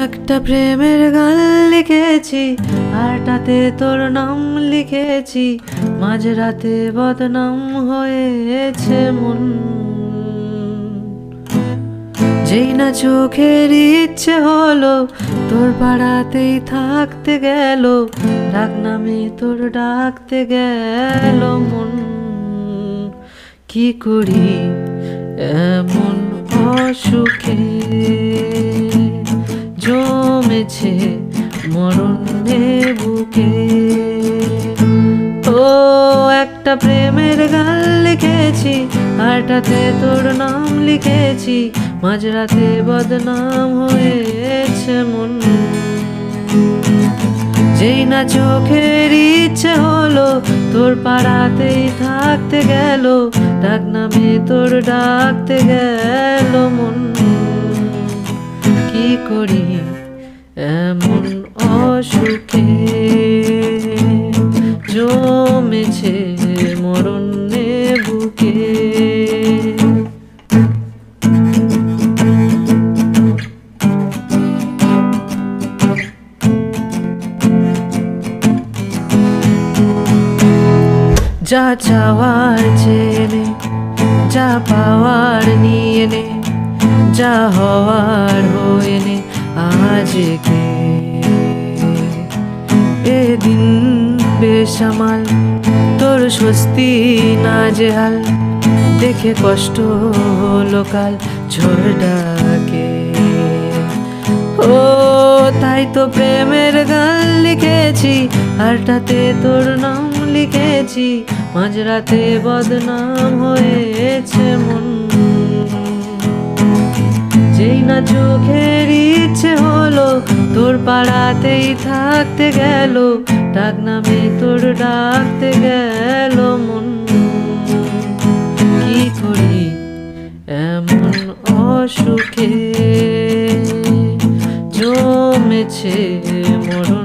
একটা প্রেমের গান লিখেছি, আরটাতে তোর নাম লিখেছি, মাঝরাতে বদনাম হয়েছে মন। যেই না চোখের ইচ্ছে হলো তোর পাড়াতেই থাকতে গেল, ডাক নামে তোর ডাকতে গেল মন। কি করি এমন অসুখে জমেছে মরণে বুকে। ও একটা প্রেমের গান লিখেছি, আরটাতে তোর নাম লিখেছি, মাঝরাতে বদনাম হয়েছে মন। যেই না চোখের ইচ্ছে হলো তোর পাড়াতেই থাকতে গেল, ডাক নামে তোর ডাকতে গেল মন। কি করি এমন অসুখে জমেছে মরণে বুকে। যা চাওয়ার চেনে, যা পাওয়ার নিয়ে নে, যা হওয়ার হয়ে নে আজকে। এদিন বেসামাল তোর স্বস্তি না জেহাল, দেখে কষ্ট হলো কাল ঝড় ডাকে। ও তাই তো প্রেমের গান লিখেছি, আরটাতে তোর নাম লিখেছি, মাঝরাতে বদনাম হয়েছে মন। যেই না চোখের ইচ্ছে হলো তোর পাড়াতেই থাকতে গেল, ডাক নামে তোর ডাকতে গেল মন। কি করি এমন অসুখে জমেছে মরণ।